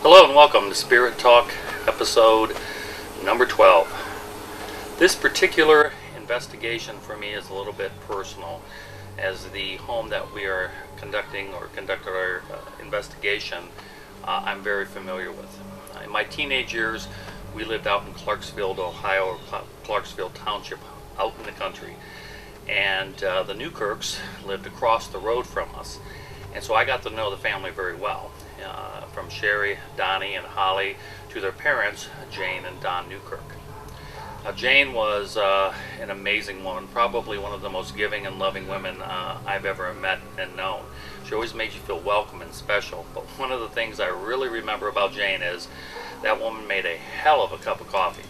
Hello and welcome to Spirit Talk episode number 12. This particular investigation for me is a little bit personal, as the home that we are conducted our investigation I'm very familiar with. In my teenage years, we lived out in Clarksville, Ohio, or Clarksville Township, out in the country, and the Newkirks lived across the road from us, and so I got to know the family very well. From Sherry, Donnie, and Holly to their parents, Jane and Don Newkirk. Jane was an amazing woman, probably one of the most giving and loving women I've ever met and known. She always made you feel welcome and special, but one of the things I really remember about Jane is that woman made a hell of a cup of coffee.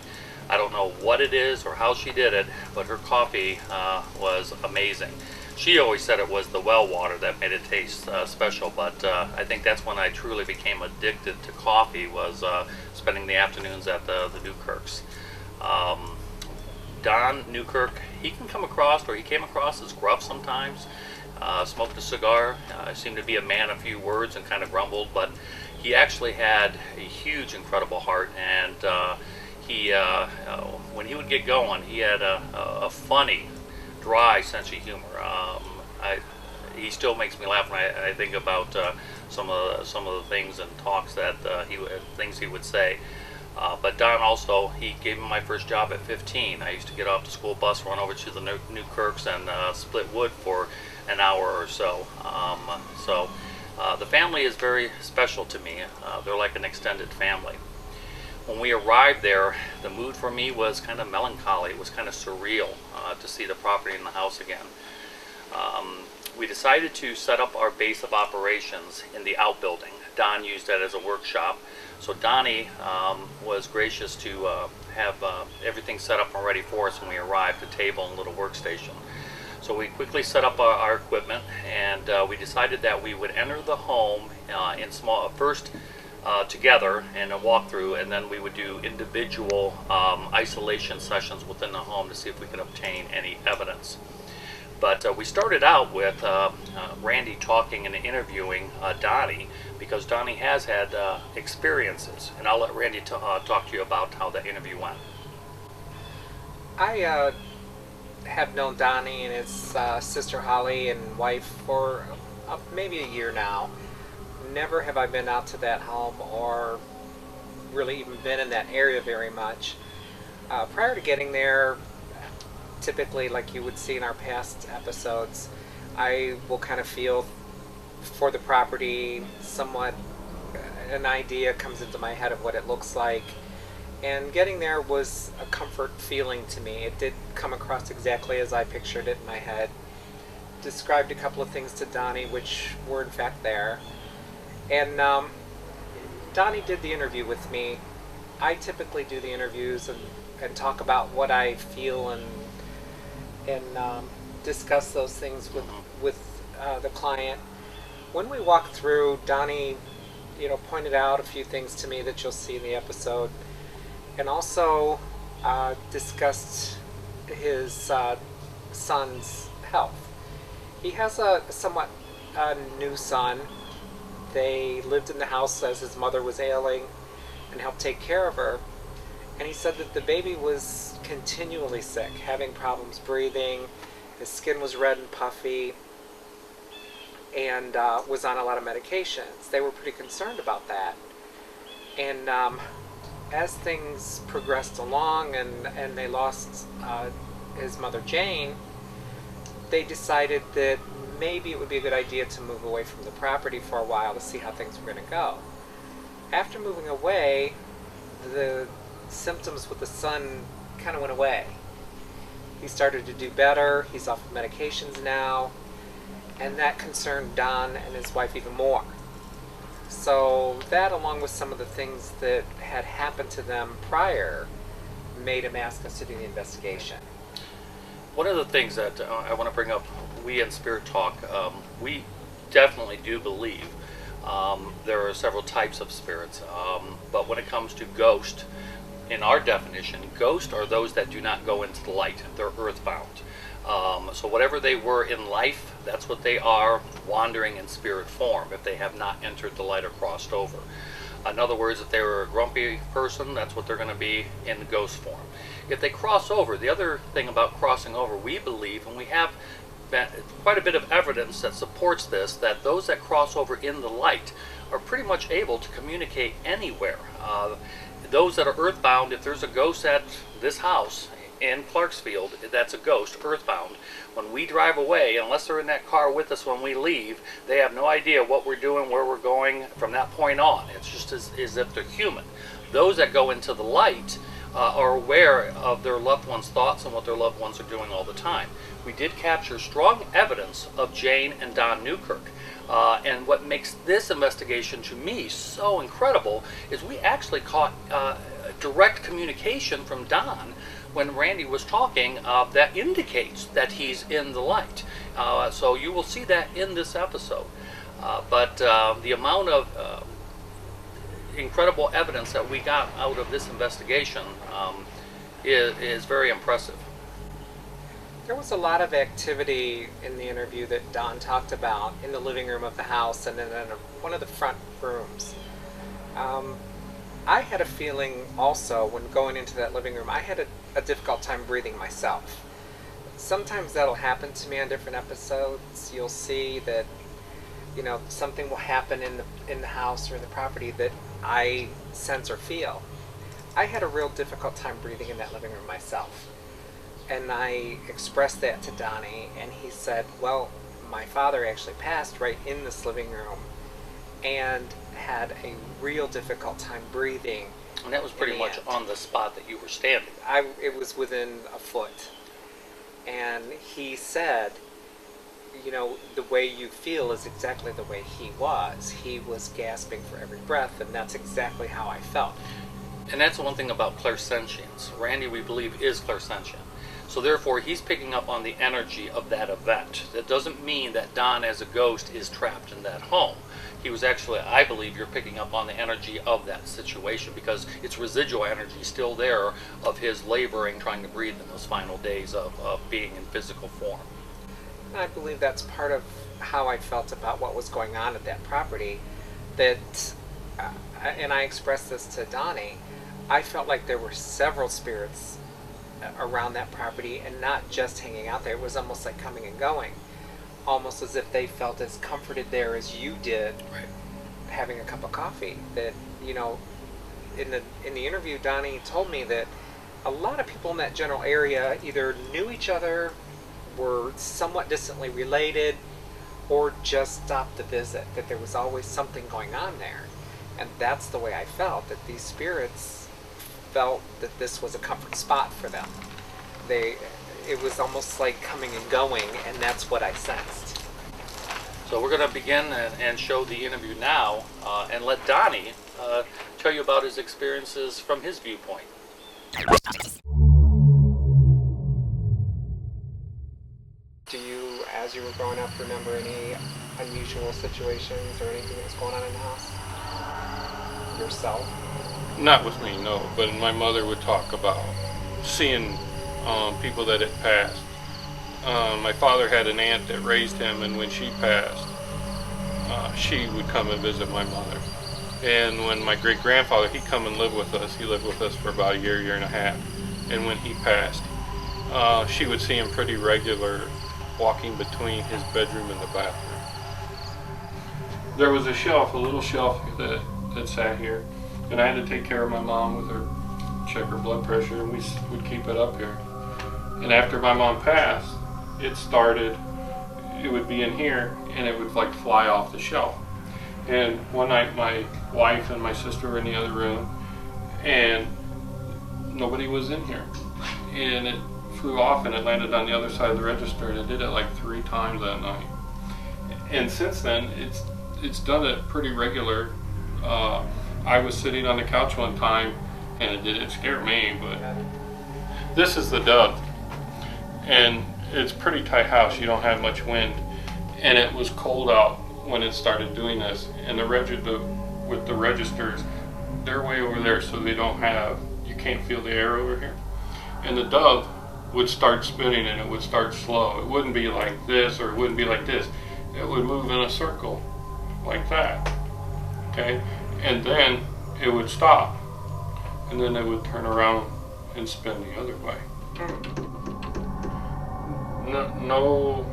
I don't know what it is or how she did it, but her coffee was amazing. She always said it was the well water that made it taste special, but I think that's when I truly became addicted to coffee, was spending the afternoons at the Newkirks. Don Newkirk, he came across as gruff sometimes, smoked a cigar, seemed to be a man of few words and kind of grumbled, but he actually had a huge, incredible heart, and when he would get going, he had a funny, dry sense of humor. He still makes me laugh when I think about some of the things and talks that he would say. But Don also, he gave me my first job at 15. I used to get off the school bus, run over to the Newkirks, and split wood for an hour or so. The family is very special to me. They're like an extended family. When we arrived there, the mood for me was kind of melancholy. It was kind of surreal to see the property and the house again. We decided to set up our base of operations in the outbuilding. Don used that as a workshop. So Donnie was gracious to have everything set up and ready for us when we arrived, a table and a little workstation. So we quickly set up our equipment, and we decided that we would enter the home in small first together in a walkthrough, and then we would do individual isolation sessions within the home to see if we could obtain any evidence. But we started out with Randy talking and interviewing Donnie, because Donnie has had experiences, and I'll let Randy talk to you about how the interview went. I have known Donnie and his sister Holly and wife for maybe a year now. Never have I been out to that home or really even been in that area very much. Prior to getting there, typically, like you would see in our past episodes, I will kind of feel for the property somewhat an idea comes into my head of what it looks like. And getting there was a comfort feeling to me. It did come across exactly as I pictured it in my head. Described a couple of things to Donnie, which were in fact there. And Donnie did the interview with me. I typically do the interviews and talk about what I feel and discuss those things with the client. When we walked through, Donnie, pointed out a few things to me that you'll see in the episode, and also discussed his son's health. He has a somewhat new son. They lived in the house as his mother was ailing and helped take care of her. And he said that the baby was continually sick, having problems breathing. His skin was red and puffy, and was on a lot of medications. They were pretty concerned about that. And as things progressed along and they lost his mother Jane, they decided that maybe it would be a good idea to move away from the property for a while to see how things were going to go. After moving away, the symptoms with the son kind of went away. He started to do better. He's off of medications now, and that concerned Don and his wife even more. So that, along with some of the things that had happened to them prior, made him ask us to do the investigation. One of the things that I want to bring up, we in Spirit Talk, we definitely do believe there are several types of spirits, but when it comes to ghost, in our definition, ghosts are those that do not go into the light. They're earthbound. So whatever they were in life, that's what they are wandering in spirit form if they have not entered the light or crossed over. In other words, if they were a grumpy person, that's what they're going to be in the ghost form. If they cross over, the other thing about crossing over, we believe, and we have quite a bit of evidence that supports this, that those that cross over in the light are pretty much able to communicate anywhere. Those that are earthbound, if there's a ghost at this house in Clarksfield, that's a ghost, earthbound. When we drive away, unless they're in that car with us when we leave, they have no idea what we're doing, where we're going from that point on. It's just as if they're human. Those that go into the light are aware of their loved ones' thoughts and what their loved ones are doing all the time. We did capture strong evidence of Jane and Don Newkirk. And what makes this investigation to me so incredible is we actually caught direct communication from Don when Randy was talking that indicates that he's in the light. So you will see that in this episode. But the amount of incredible evidence that we got out of this investigation is very impressive. There was a lot of activity in the interview that Don talked about in the living room of the house and in one of the front rooms. I had a feeling also when going into that living room, I had a difficult time breathing myself. Sometimes that'll happen to me on different episodes. You'll see that, something will happen in the house or in the property that I sense or feel. I had a real difficult time breathing in that living room myself. And I expressed that to Donnie, and he said, well, my father actually passed right in this living room and had a real difficult time breathing. And that was pretty much on the spot that you were standing. It was within a foot. And he said, the way you feel is exactly the way he was. He was gasping for every breath, and that's exactly how I felt. And that's the one thing about clairsentience. Randy, we believe, is clairsentient. So therefore, he's picking up on the energy of that event. That doesn't mean that Don, as a ghost, is trapped in that home. He was actually, I believe, you're picking up on the energy of that situation because it's residual energy still there of his laboring, trying to breathe in those final days of being in physical form. I believe that's part of how I felt about what was going on at that property. That, and I expressed this to Donnie, I felt like there were several spirits around that property and not just hanging out there. It was almost like coming and going, almost as if they felt as comforted there as you did, right, having a cup of coffee. That, in the interview, Donnie told me that a lot of people in that general area either knew each other, were somewhat distantly related, or just stopped to visit, that there was always something going on there. And that's the way I felt, that these spirits felt that this was a comfort spot for them. It was almost like coming and going, and that's what I sensed. So we're going to begin and show the interview now, and let Donnie tell you about his experiences from his viewpoint. Do you, as you were growing up, remember any unusual situations or anything that was going on in the house? Yourself? Not with me, no. But my mother would talk about seeing people that had passed. My father had an aunt that raised him, and when she passed, she would come and visit my mother. And when my great-grandfather, he'd come and live with us. He lived with us for about a year and a half. And when he passed, she would see him pretty regular, walking between his bedroom and the bathroom. There was a shelf, a little shelf that sat here, and I had to take care of my mom with her, check her blood pressure, and we would keep it up here. And after my mom passed, it would be in here, and it would like fly off the shelf. And one night my wife and my sister were in the other room, and nobody was in here. And it flew off and it landed on the other side of the register, and it did it like 3 times that night. And since then, it's done it pretty regular. I was sitting on the couch one time, and it didn't scare me, but this is the thud. And it's a pretty tight house, you don't have much wind, and it was cold out when it started doing this. And with the registers, they're way over there, so you can't feel the air over here. And the thud would start spinning, and it would start slow. It wouldn't be like this, or it wouldn't be like this. It would move in a circle like that, okay? And then it would stop, and then it would turn around and spin the other way. No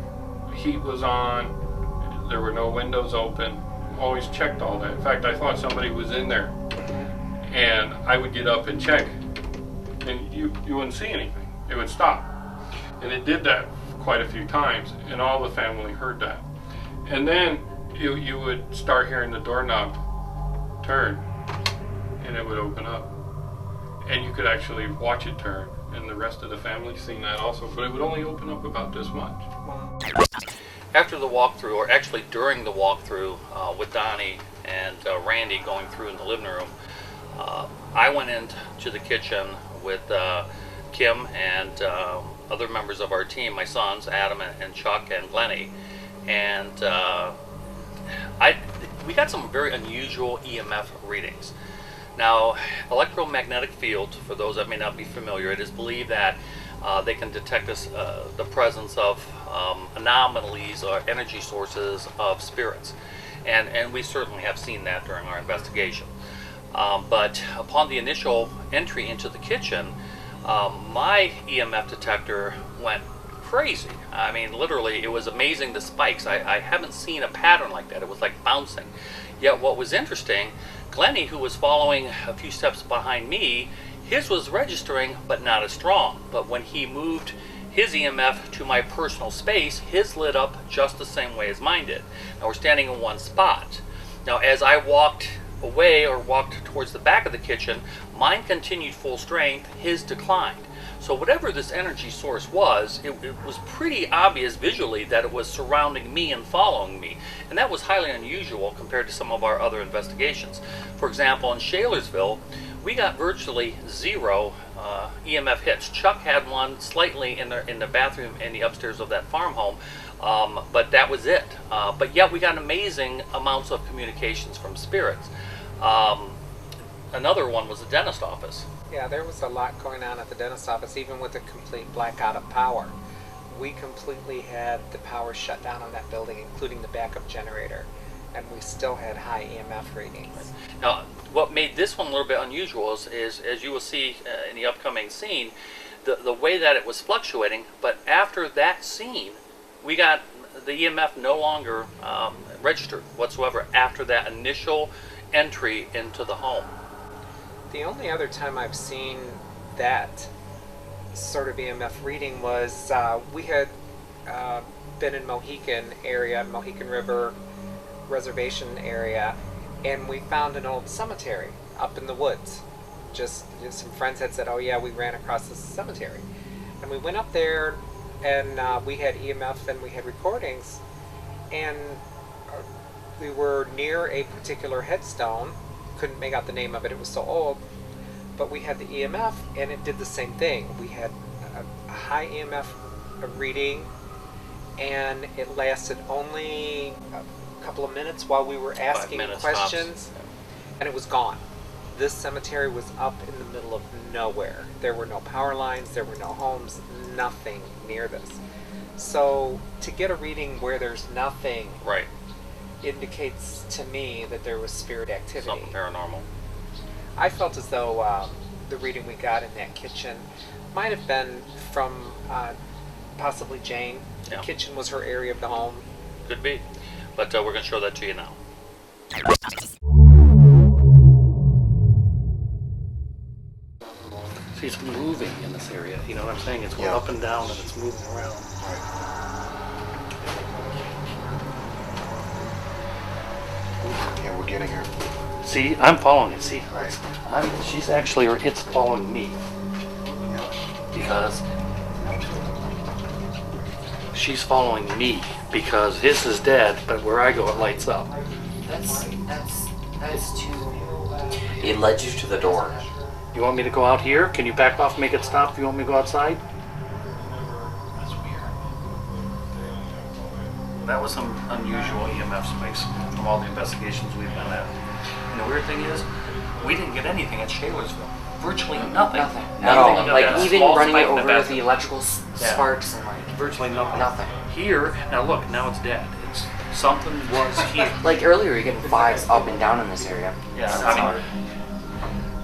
heat was on, there were no windows open. Always checked all that. In fact, I thought somebody was in there, and I would get up and check, and you wouldn't see anything. It would stop. And it did that quite a few times, and all the family heard that. And then you would start hearing the doorknob turn, and it would open up. And you could actually watch it turn, and the rest of the family seen that also, but it would only open up about this much. After the walkthrough, or actually during the walkthrough with Donnie and Randy going through in the living room, I went into the kitchen with Kim and other members of our team, my sons, Adam and Chuck and Glennie, and we got some very unusual EMF readings. Now, electromagnetic field, for those that may not be familiar, it is believed that they can detect the presence of anomalies or energy sources of spirits. And we certainly have seen that during our investigation. But upon the initial entry into the kitchen, my EMF detector went crazy. I mean, literally, it was amazing, the spikes. I haven't seen a pattern like that. It was like bouncing. Yet what was interesting, Glennie, who was following a few steps behind me, his was registering, but not as strong. But when he moved his EMF to my personal space, his lit up just the same way as mine did. Now we're standing in one spot. Now as I walked away or walked towards the back of the kitchen, mine continued full strength, his declined. So whatever this energy source was, it was pretty obvious visually that it was surrounding me and following me. And that was highly unusual compared to some of our other investigations. For example, in Shalersville, we got virtually 0 EMF hits. Chuck had one slightly in the bathroom in the upstairs of that farm home, but that was it. But yet we got amazing amounts of communications from spirits. Another one was the dentist office. Yeah, there was a lot going on at the dentist office, even with a complete blackout of power. We completely had the power shut down on that building, including the backup generator, and we still had high EMF readings. Now, what made this one a little bit unusual is as you will see in the upcoming scene, the way that it was fluctuating, but after that scene, we got the EMF no longer registered whatsoever after that initial entry into the home. The only other time I've seen that sort of EMF reading was we had been in Mohican area, Mohican River Reservation area, and we found an old cemetery up in the woods. Just some friends had said, "Oh yeah, we ran across this cemetery," and we went up there, and we had EMF and we had recordings, and we were near a particular headstone. Couldn't make out the name of it; it was so old. But we had the EMF, and it did the same thing. We had a high EMF reading, and it lasted only a couple of minutes while we were asking questions, and it was gone. This cemetery was up in the middle of nowhere. There were no power lines, there were no homes, nothing near this. So to get a reading where there's nothing, Right. indicates to me that there was spirit activity. Something paranormal. I felt as though the reading we got in that kitchen might have been from possibly Jane. The Yeah. kitchen was her area of the home. Could be. But we're going to show that to you now. See, it's moving in this area. You know what I'm saying? It's going up and down and it's moving around. Yeah, we're getting her. See, I'm following it. See, Right. she's actually, or it's following me. Because she's following me because his is dead, but where I go, it lights up. That's too. It led you to the door. You want me to go out here? Can you back off and make it stop if you want me to go outside? That's weird. That was some unusual EMF spikes from all the investigations we've been at. And the weird thing is, we didn't get anything at Shaylersville. Virtually nothing. Nothing. Nothing. No, like A even small running spike it in the over bathroom. the electrical sparks and like Virtually nothing. nothing. Here, now look, now it's dead. It's something was here. Like earlier, you're getting fives up and down in this area. Yeah, I mean,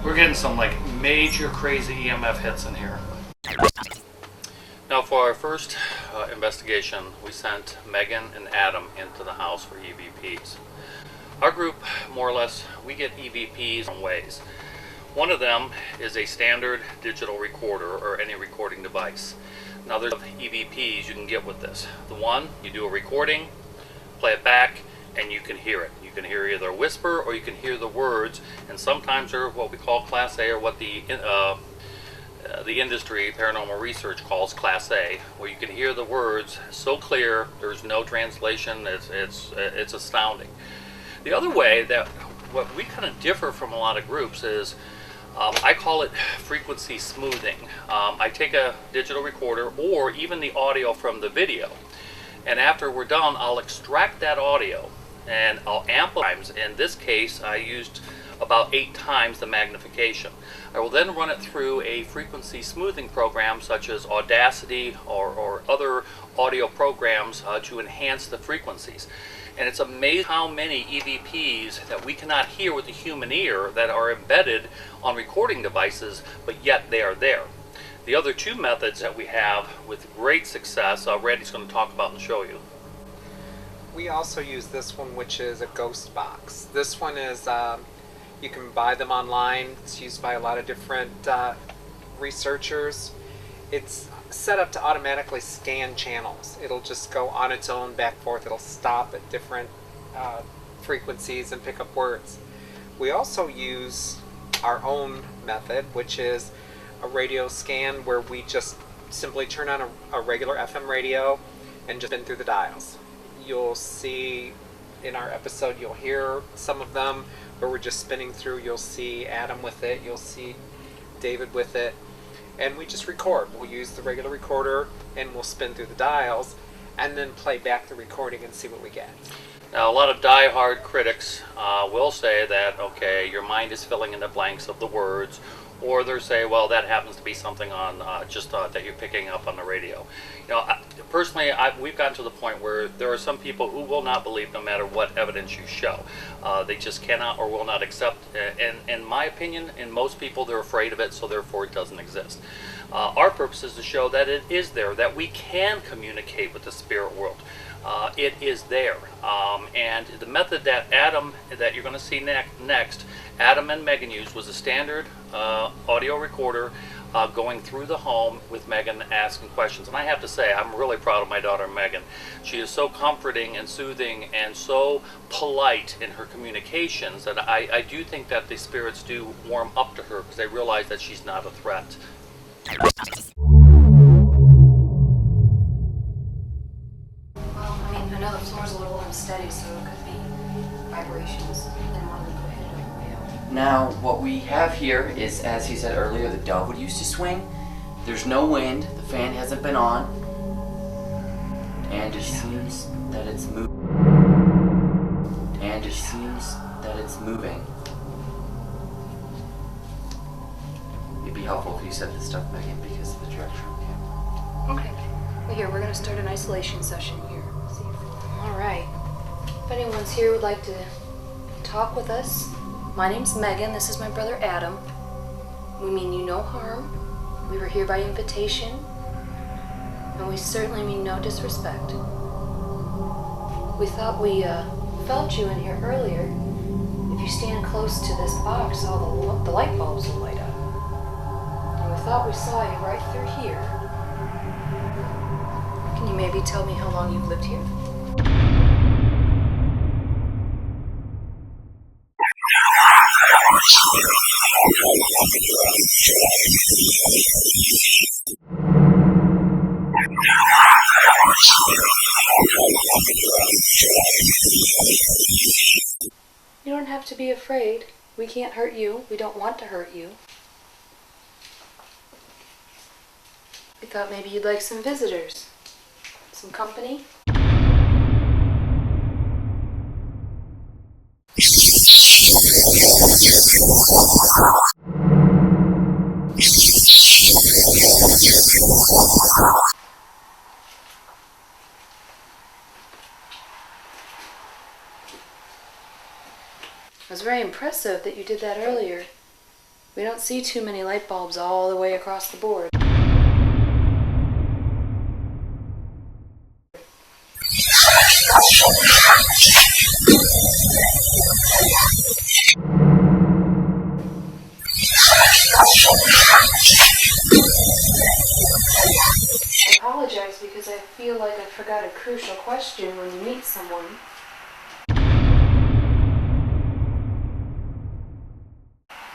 we're getting some like major crazy EMF hits in here. Now for our first investigation, we sent Megan and Adam into the house for EVPs. Our group, more or less, we get EVPs in ways. One of them is a standard digital recorder or any recording device. Now there's EVPs you can get with this. The one, you do a recording, play it back, and you can hear it. You can hear either a whisper or you can hear the words, and sometimes they're what we call Class A, or what the industry, paranormal research, calls Class A, where you can hear the words so clear, there's no translation, it's astounding. The other way that what we kind of differ from a lot of groups is I call it frequency smoothing. I take a digital recorder or even the audio from the video, and after we're done, I'll extract that audio and I'll amplify. In this case, I used about 8 times the magnification. I will then run it through a frequency smoothing program such as Audacity or other audio programs to enhance the frequencies. And it's amazing how many EVPs that we cannot hear with the human ear that are embedded on recording devices, but yet they are there. The other 2 methods that we have with great success, Randy's going to talk about and show you. We also use this one, which is a ghost box. This one is, you can buy them online. It's used by a lot of different researchers. It's set up to automatically scan channels. It'll just go on its own back and forth. It'll stop at different frequencies and pick up words. We also use our own method, which is a radio scan, where we just simply turn on a regular FM radio and just spin through the dials. You'll see in our episode, you'll hear some of them where we're just spinning through. You'll see Adam with it, you'll see David with it, and we just record. We'll use the regular recorder and we'll spin through the dials and then play back the recording and see what we get. Now, a lot of die-hard critics will say that, okay, your mind is filling in the blanks of the words, or they'll say, well, that happens to be something on that you're picking up on the radio. You know, personally, we've gotten to the point where there are some people who will not believe no matter what evidence you show. They just cannot or will not accept. And in my opinion, in most people, they're afraid of it, so therefore it doesn't exist. Our purpose is to show that it is there, that we can communicate with the spirit world. It is there. And the method that you're going to see next, Adam and Megan used, was a standard audio recorder. going through the home with Megan, asking questions. And I have to say, I'm really proud of my daughter Megan. She is so comforting and soothing and so polite in her communications that I do think that the spirits do warm up to her because they realize that she's not a threat. Well, I mean, I know the floor's a little unsteady, so it could be vibrations and one of them hit it on the way out. Now, what we have here is, as he said earlier, the dogwood used to swing. There's no wind, the fan hasn't been on, and it seems that it's moving. It'd be helpful if you set this stuff back in because of the direction of the camera. Okay. Well, here, we're going to start an isolation session here. See if... All right. If anyone's here would like to talk with us, my name's Megan. This is my brother Adam. We mean you no harm. We were here by invitation, and we certainly mean no disrespect. We thought we felt you in here earlier. If you stand close to this box, all the light bulbs will light up. And we thought we saw you right through here. Can you maybe tell me how long you've lived here? You don't have to be afraid. We can't hurt you. We don't want to hurt you. We thought maybe you'd like some visitors. Some company. It was very impressive that you did that earlier. We don't see too many light bulbs all the way across the board. I apologize because I feel like I forgot a crucial question when you meet someone.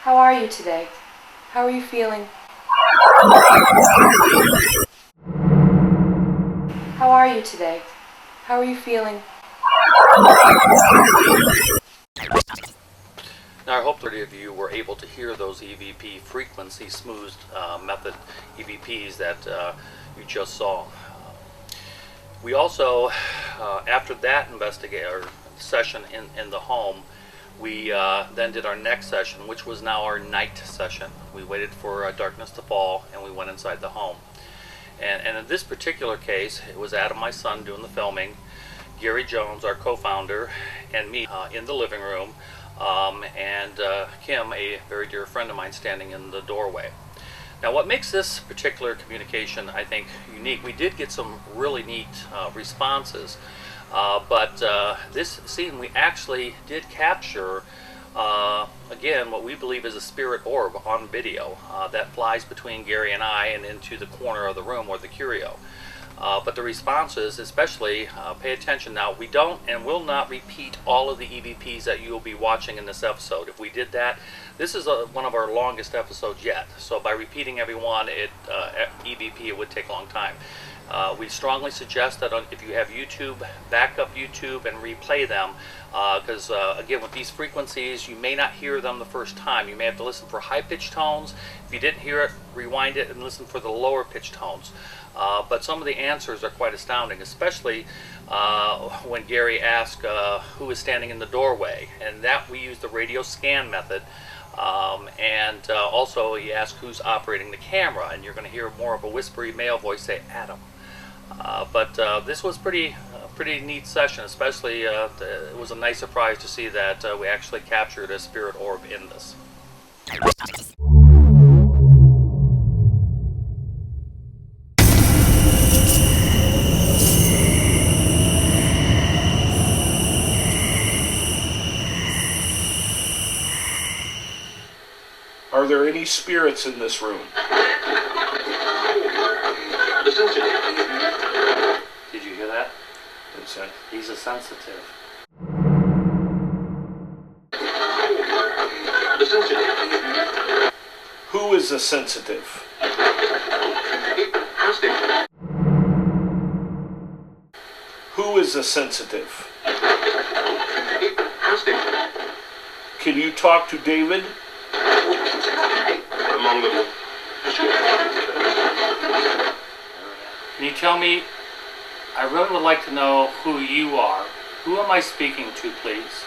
How are you today? How are you feeling? How are you today? How are you feeling? Now, I hope that of you were able to hear those EVP frequency smoothed method EVPs that you just saw. We also, after that session in the home, we then did our next session, which was now our night session. We waited for darkness to fall, and we went inside the home. And in this particular case, it was Adam, my son, doing the filming, Gary Jones, our co-founder, and me in the living room, and Kim, a very dear friend of mine, standing in the doorway. Now, what makes this particular communication, I think, unique, we did get some really neat responses. But this scene, we actually did capture, again, what we believe is a spirit orb on video that flies between Gary and I and into the corner of the room, or the curio. But the responses, especially, pay attention now, we don't and will not repeat all of the EVPs that you will be watching in this episode. If we did that, this is one of our longest episodes yet. So by repeating every one, EVP, it would take a long time. We strongly suggest that if you have YouTube, back up YouTube and replay them, because again, with these frequencies, you may not hear them the first time. You may have to listen for high-pitched tones. If you didn't hear it, rewind it and listen for the lower-pitched tones. But some of the answers are quite astounding, especially when Gary asked who is standing in the doorway, and that we use the radio scan method. And also he asked who's operating the camera, and you're going to hear more of a whispery male voice say Adam. But this was pretty neat session, especially it was a nice surprise to see that we actually captured a spirit orb in this. Our Are there any spirits in this room? Did you hear that? What's that? He's a sensitive. Who is a sensitive? Who is a sensitive? Can you talk to David? Can you tell me, I really would like to know who you are. Who am I speaking to, please?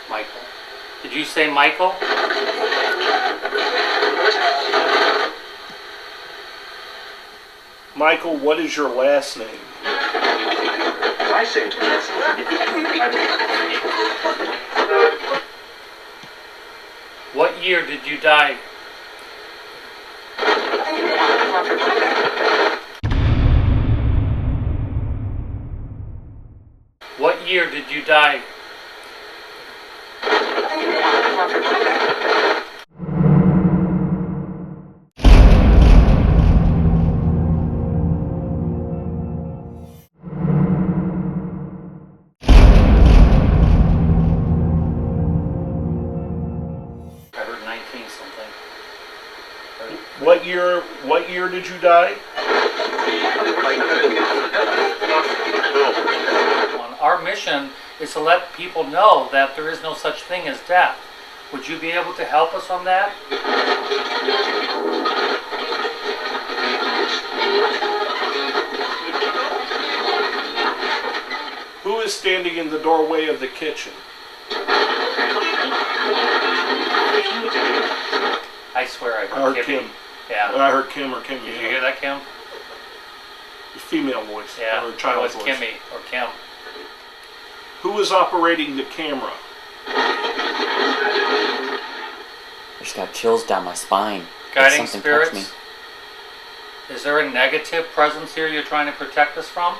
Michael. Did you say Michael? Michael, what is your last name? What year did you die? What year did you die? I heard 19 something. What year did you die? Our mission is to let people know that there is no such thing as death. Would you be able to help us on that? Who is standing in the doorway of the kitchen? I swear I I heard heard Kimmy. Kim. Yeah. I heard Kim or Kimmy. Did you hear that, Kim? Female voice. Yeah. Or It child was voice. Kimmy or Kim. Who is operating the camera? I just got chills down my spine. Like Guiding something touched spirits? Is there a negative presence here you're trying to protect us from?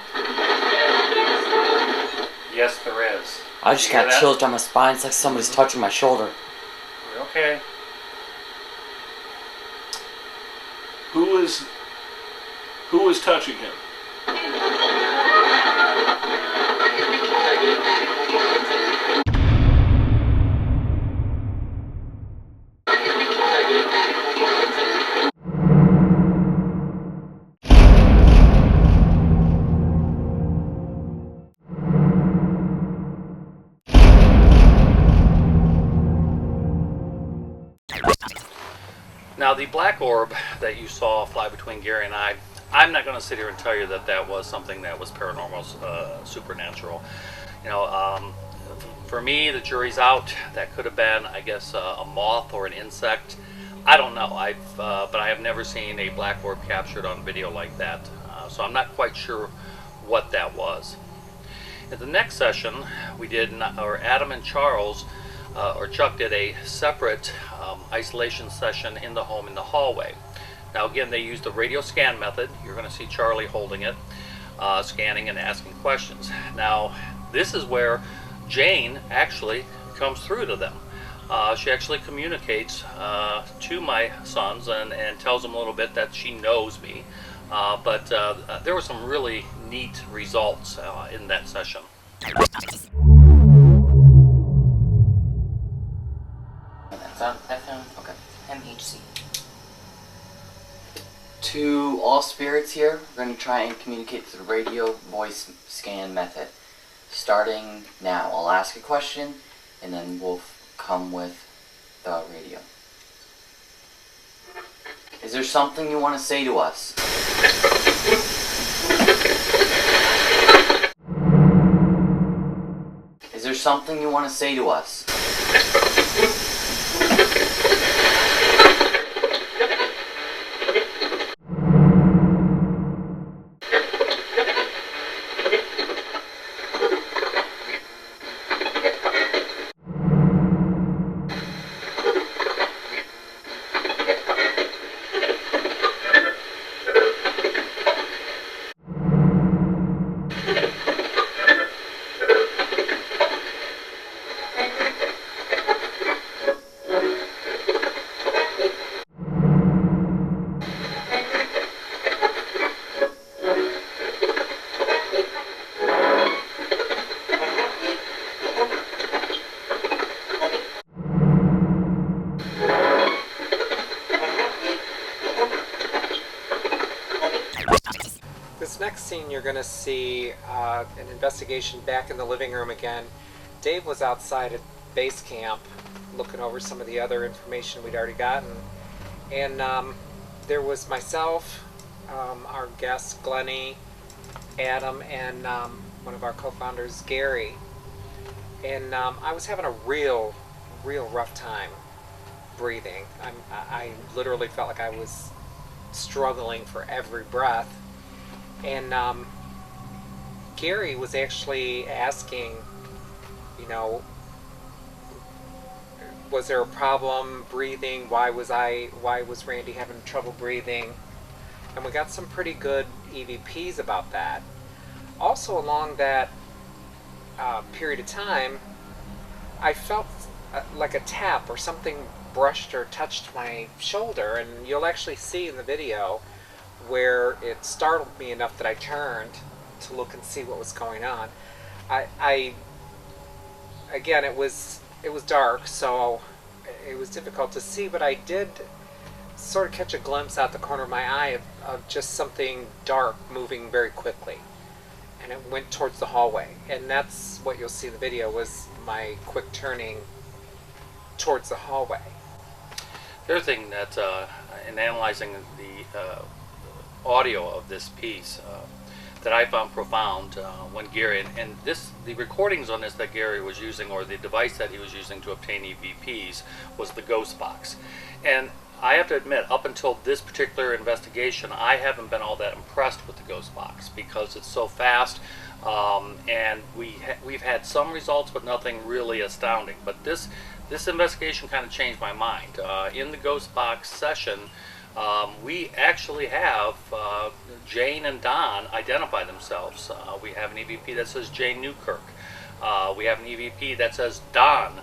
Yes, there is. I just You hear got that? chills down my spine. It's like somebody's touching my shoulder. You're okay. Who is touching him? Now, the black orb that you saw fly between Gary and I'm not going to sit here and tell you that that was something that was paranormal, supernatural. You know, for me, the jury's out. That could have been, I guess, a moth or an insect. I don't know. But I have never seen a black orb captured on video like that. So I'm not quite sure what that was. In the next session, we did, or Adam and Charles, or Chuck did a separate isolation session in the home in the hallway. Now again, they used the radio scan method. You're going to see Charlie holding it, scanning and asking questions. Now this is where Jane actually comes through to them. She actually communicates to my sons and tells them a little bit that she knows me. But there were some really neat results in that session. FM? Okay. MHC. To all spirits here, we're going to try and communicate through the radio voice scan method. Starting now, I'll ask a question, and then we'll come with the radio. Is there something you want to say to us? Is there something you want to say to us? you're going to see an investigation back in the living room again. Dave was outside at base camp looking over some of the other information we'd already gotten. And there was myself, our guest Glennie, Adam, and one of our co-founders, Gary. And I was having a real rough time breathing. I literally felt like I was struggling for every breath. And Gary was actually asking, you know, was there a problem breathing? Why was Randy having trouble breathing? And we got some pretty good EVPs about that. Also, along that period of time, I felt like a tap or something brushed or touched my shoulder, and you'll actually see in the video where it startled me enough that I turned to look and see what was going on. Again, it was dark, so it was difficult to see, but I did sort of catch a glimpse out the corner of my eye of just something dark moving very quickly. And it went towards the hallway. And that's what you'll see in the video, was my quick turning towards the hallway. The other thing that, in analyzing the audio of this piece, that I found profound when Gary, and the recordings on this that Gary was using, or the device that he was using to obtain EVPs, was the ghost box. And I have to admit, up until this particular investigation, I haven't been all that impressed with the ghost box because it's so fast, and we've had some results, but nothing really astounding. But this investigation kind of changed my mind. In the ghost box session, we actually have Jane and Don identify themselves. We have an EVP that says Jane Newkirk. We have an EVP that says Don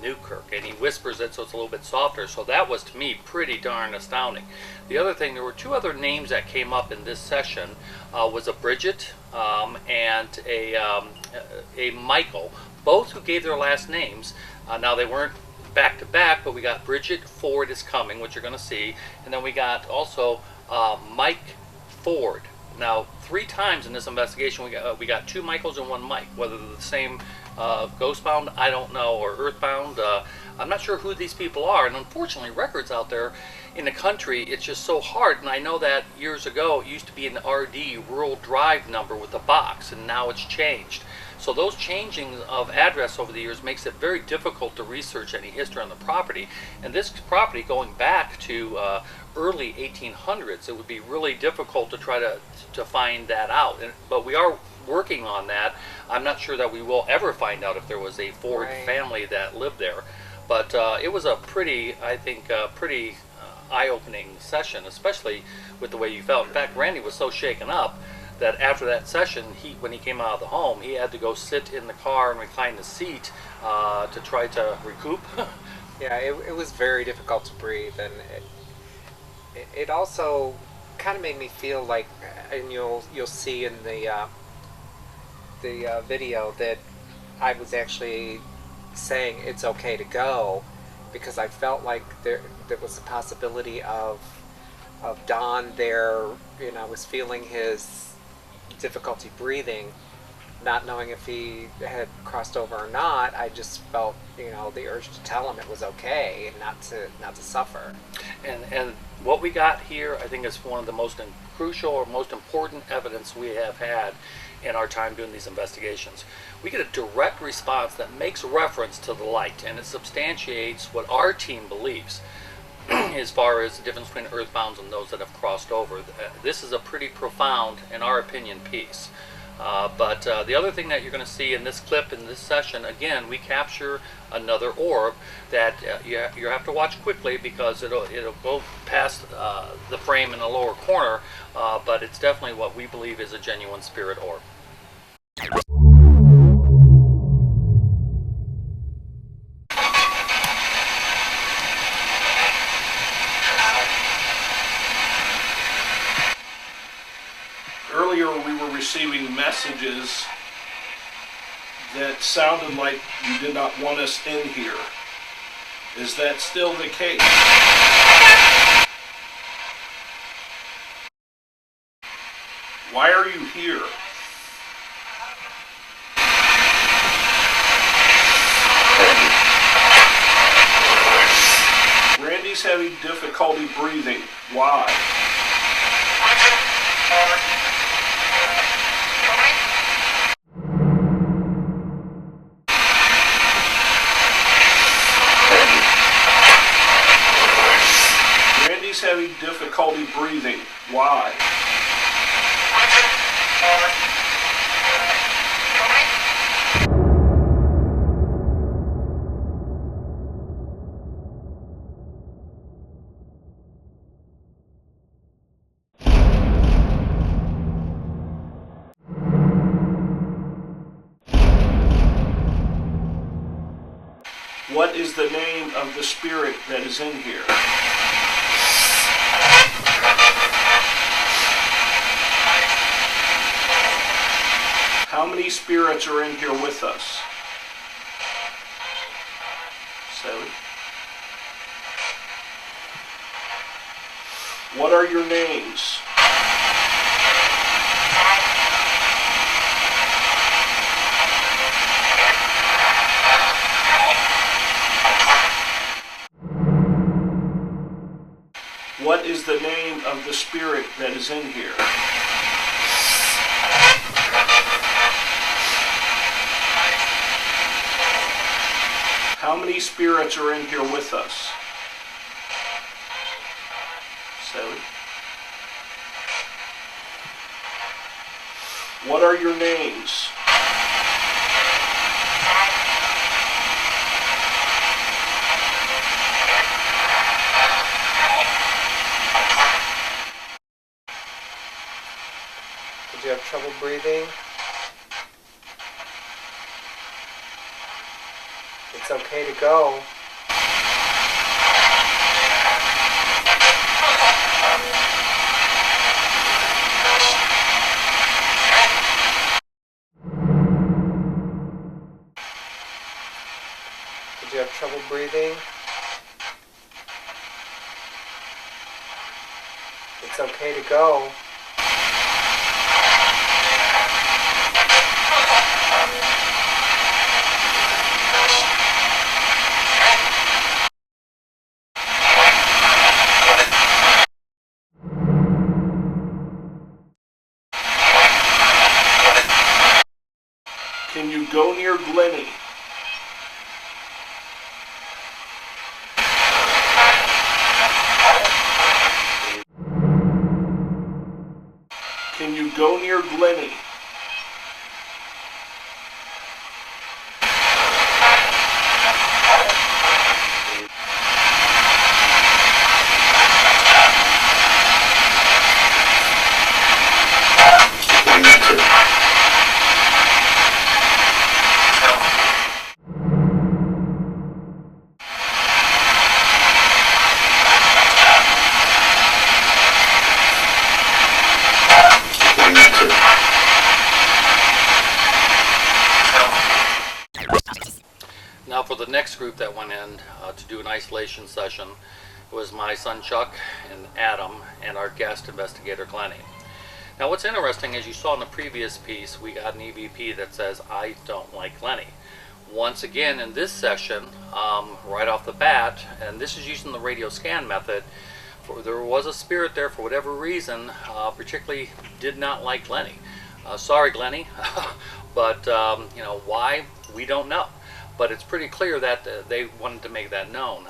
Newkirk, and he whispers it so it's a little bit softer. So that was, to me, pretty darn astounding. The other thing, there were two other names that came up in this session. Was a Bridget and a Michael, both who gave their last names. Now, they weren't back to back, but we got Bridget Ford is coming, which you're going to see, and then we got also Mike Ford. Now, 3 times in this investigation, we got 2 Michaels and 1 Mike. Whether they're the same Ghostbound, I don't know, or Earthbound. I'm not sure who these people are, and unfortunately, records out there in the country, it's just so hard. And I know that years ago, it used to be an RD, Rural Drive number with a box, and now it's changed. So those changing of address over the years makes it very difficult to research any history on the property. And this property, going back to early 1800s, it would be really difficult to try to find that out. But we are working on that. I'm not sure that we will ever find out if there was a Ford family that lived there. But it was a pretty, I think, pretty eye-opening session, especially with the way you felt. In fact, Randy was so shaken up that after that session, when he came out of the home, he had to go sit in the car and recline the seat to try to recoup. Yeah, it was very difficult to breathe, and it also kind of made me feel like, and you'll see in the video that I was actually saying it's okay to go, because I felt like there was a possibility of Don there. You know, I was feeling his difficulty breathing, not knowing if he had crossed over or not. I just felt, you know, the urge to tell him it was okay and not to suffer. And what we got here, I think, is one of the most crucial or most important evidence we have had in our time doing these investigations. We get a direct response that makes reference to the light, and it substantiates what our team believes as far as the difference between earthbounds and those that have crossed over. This is a pretty profound, in our opinion, piece. But the other thing that you're going to see in this clip, in this session, again, we capture another orb that you have to watch quickly, because it'll go past the frame in the lower corner, but it's definitely what we believe is a genuine spirit orb. Earlier we were receiving messages that sounded like you did not want us in here. Is that still the case? Why are you hear? Randy's having difficulty breathing. Why? Randy's having difficulty breathing. Why? What is the name of the spirit that is in here? How many spirits are in here with us? 7. What are your names? What is the name of the spirit that is in here? How many spirits are in here with us? 7. What are your names? Did you have trouble breathing? It's okay to go. Did you have trouble breathing? It's okay to go. Can you go near Glennie? Can you go near Glennie? Now for the next group that went in to do an isolation session was my son Chuck and Adam and our guest investigator Glennie. Now what's interesting, as you saw in the previous piece, we got an EVP that says, "I don't like Glennie." Once again in this session, right off the bat, and this is using the radio scan method, there was a spirit there for whatever reason, particularly did not like Glennie. Sorry Glennie, but you know why, we don't know. But it's pretty clear that they wanted to make that known.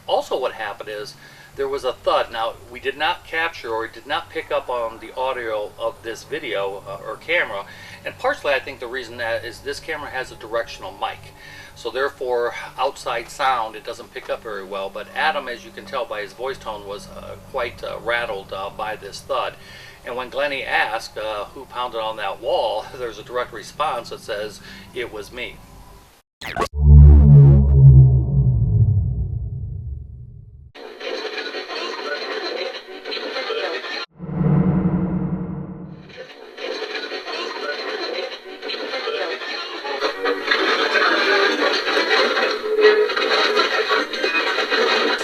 Also what happened is there was a thud. Now we did not capture or did not pick up on the audio of this video or camera, and partially I think the reason that is this camera has a directional mic, so therefore outside sound it doesn't pick up very well. But Adam, as you can tell by his voice tone, was quite rattled by this thud. And when Glennie asked who pounded on that wall, there's a direct response that says, "It was me." Did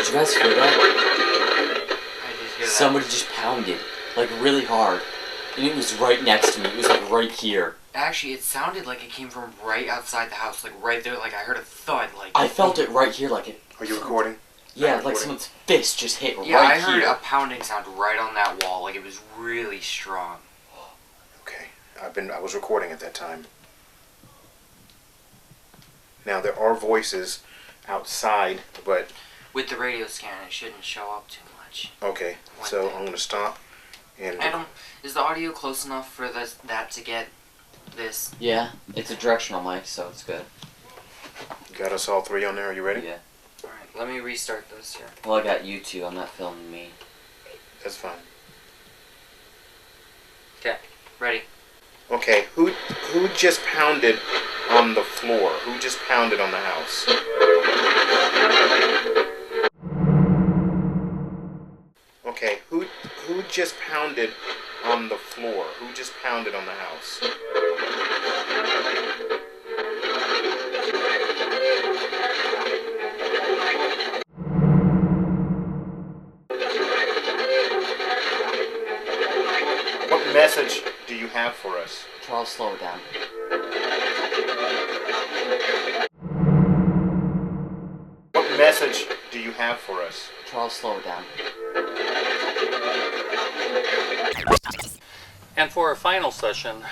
you guys hear that? Somebody just pounded, like really hard. and it was right next to me. It was like right here. Actually, it sounded like it came from right outside the house, like right there. Like I heard a thud. Like I felt it right here, like it. Are you recording? Yeah, like someone's fist just hit right here. Yeah, I heard a pounding sound right on that wall. Like it was really strong. Okay. I was recording at that time. Now there are voices outside, but with the radio scan, it shouldn't show up too much. Okay. So I'm gonna stop. And Adam, is the audio close enough for that to get this? Yeah, it's a directional mic, so it's good. Got us all three on there. Are you ready? Yeah. Alright, let me restart this here. Well, I got you two. I'm not filming me. That's fine. Okay, ready. Okay, who just pounded on the floor? Who just pounded on the house? Okay, who just pounded on the floor? Who just pounded on the house? What message do you have for us? Charles, slow it down. What message do you have for us? Charles, slow it down. And for our final session,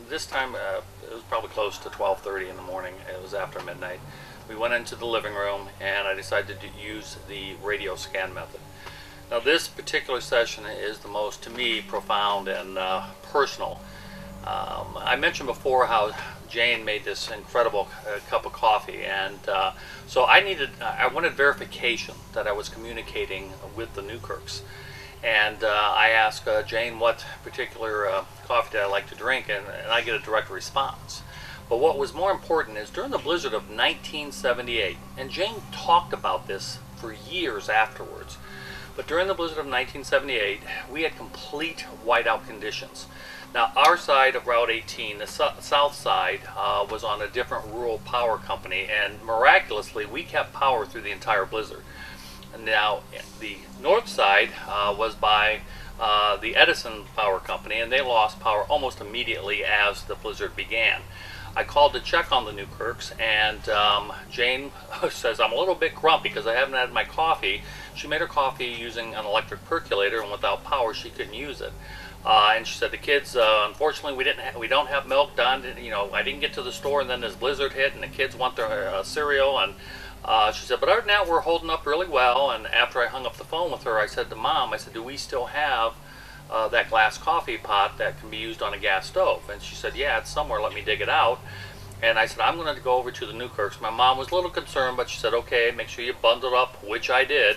this time it was probably close to 12:30 in the morning. It was after midnight. We went into the living room, and I decided to use the radio scan method. Now, this particular session is the most, to me, profound and personal. I mentioned before how Jane made this incredible cup of coffee, and so I wanted verification that I was communicating with the Newkirks. And I asked Jane what particular coffee did I like to drink, and I get a direct response. But what was more important is during the blizzard of 1978, and Jane talked about this for years afterwards, but during the blizzard of 1978, we had complete whiteout conditions. Now, our side of Route 18, the south side, was on a different rural power company, and miraculously, we kept power through the entire blizzard. Now, the north side was by the Edison Power Company, and they lost power almost immediately as the blizzard began. I called to check on the Newkirks, and Jane says, I'm a little bit grumpy because I haven't had my coffee. She made her coffee using an electric percolator, and without power, she couldn't use it. And she said, the kids, unfortunately, we don't have milk done. You know, I didn't get to the store, and then this blizzard hit, and the kids want their cereal, and she said, but other than that, we're holding up really well. And after I hung up the phone with her, I said to Mom, I said, do we still have that glass coffee pot that can be used on a gas stove? And she said, yeah, it's somewhere, let me dig it out. And I said, I'm going to go over to the Newkirks. My mom was a little concerned, but she said, okay, make sure you bundle up, which I did.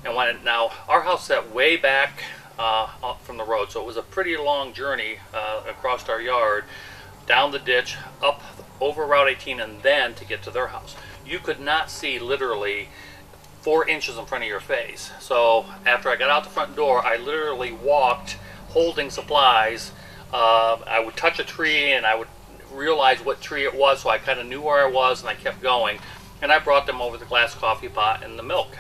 And now, our house sat way back up from the road, so it was a pretty long journey across our yard, down the ditch, up over Route 18, and then to get to their house. You could not see literally 4 inches in front of your face. So after I got out the front door, I literally walked holding supplies. I would touch a tree and I would realize what tree it was, so I kind of knew where I was, and I kept going. And I brought them over the glass coffee pot and the milk,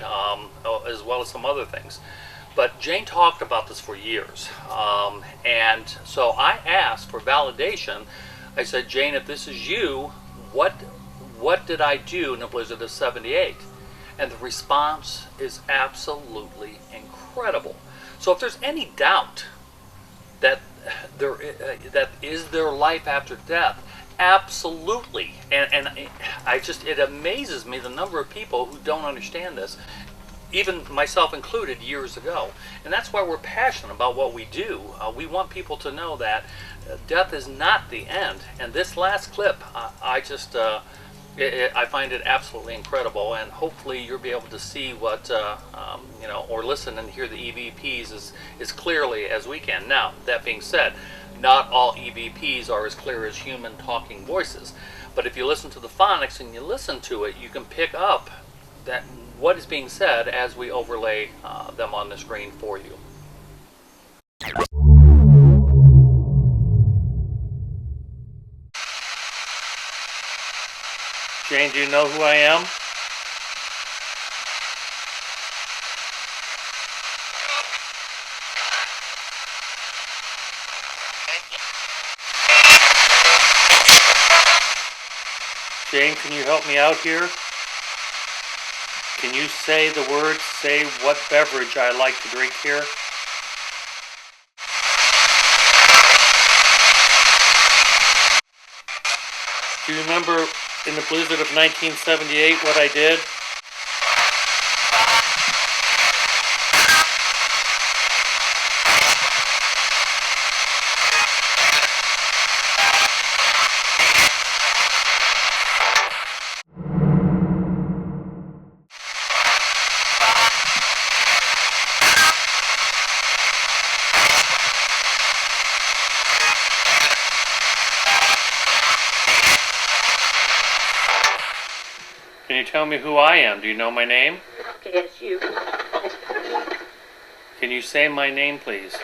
as well as some other things. But Jane talked about this for years. And so I asked for validation. I said, Jane, if this is you, what did I do in the blizzard of 78? And the response is absolutely incredible. So if there's any doubt that that is there life after death, absolutely. And it amazes me the number of people who don't understand this, even myself included years ago. And that's why we're passionate about what we do. We want people to know that death is not the end. And this last clip, I find it absolutely incredible, and hopefully you'll be able to see what, or listen and hear the EVPs as clearly as we can. Now, that being said, not all EVPs are as clear as human talking voices, but if you listen to the phonics and you listen to it, you can pick up that what is being said as we overlay them on the screen for you. Jane, do you know who I am? Jane, can you help me out here? Can you say the words, say what beverage I like to drink here? Do you remember in the blizzard of 1978 what I did? Can you tell me who I am? Do you know my name? Yes, you. Can you say my name, please?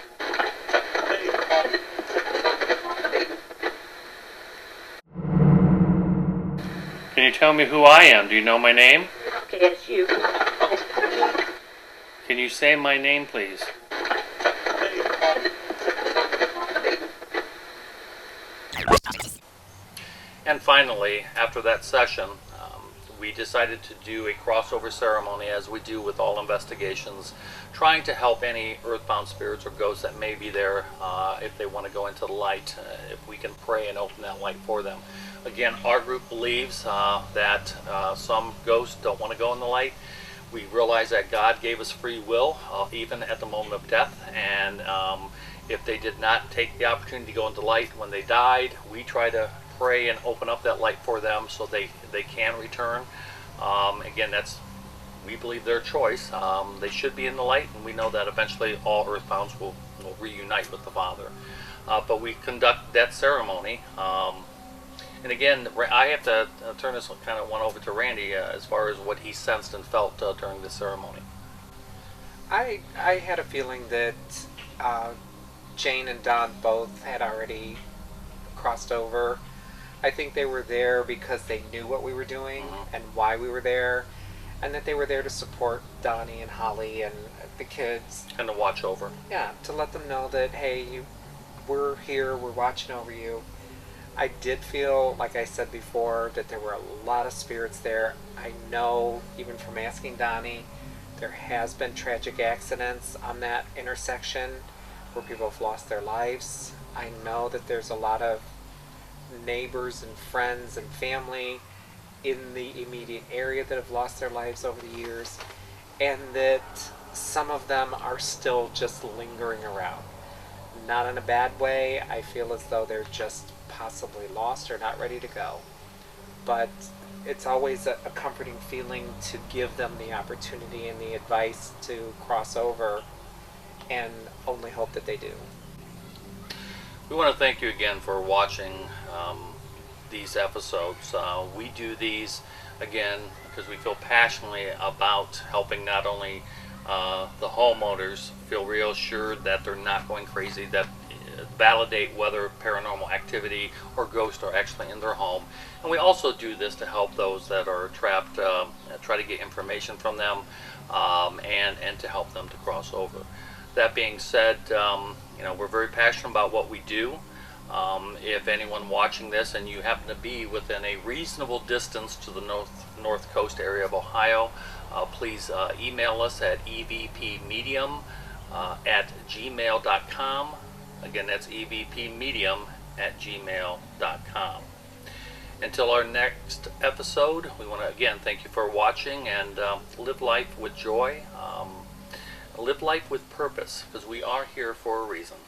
Can you tell me who I am? Do you know my name? Yes, you. Can you say my name, please? And finally, after that session, we decided to do a crossover ceremony, as we do with all investigations, trying to help any earthbound spirits or ghosts that may be there if they want to go into the light, if we can pray and open that light for them. Again, our group believes that some ghosts don't want to go in the light. We realize that God gave us free will, even at the moment of death, and if they did not take the opportunity to go into light when they died, we try to pray and open up that light for them so they can return. Again, that's, we believe, their choice. They should be in the light, and we know that eventually all earthbounds will reunite with the Father. But we conduct that ceremony. And again, I have to turn this kind of one over to Randy as far as what he sensed and felt during the ceremony. I had a feeling that Jane and Don both had already crossed over. I think they were there because they knew what we were doing and why we were there, and that they were there to support Donnie and Holly and the kids. And to watch over. Yeah, to let them know that, hey, we're here, we're watching over you. I did feel, like I said before, that there were a lot of spirits there. I know, even from asking Donnie, there has been tragic accidents on that intersection where people have lost their lives. I know that there's a lot of neighbors and friends and family in the immediate area that have lost their lives over the years, and that some of them are still just lingering around. Not in a bad way. I feel as though they're just possibly lost or not ready to go. But it's always a comforting feeling to give them the opportunity and the advice to cross over, and only hope that they do. We want to thank you again for watching these episodes. We do these, again, because we feel passionately about helping not only the homeowners feel reassured that they're not going crazy, that validate whether paranormal activity or ghosts are actually in their home. And we also do this to help those that are trapped, try to get information from them, and to help them to cross over. That being said, we're very passionate about what we do. If anyone watching this and you happen to be within a reasonable distance to the north coast area of Ohio, please email us at evpmedium@gmail.com. Again, that's evpmedium@gmail.com. Until our next episode, we want to again thank you for watching, and live life with joy. Live life with purpose, because we are here for a reason.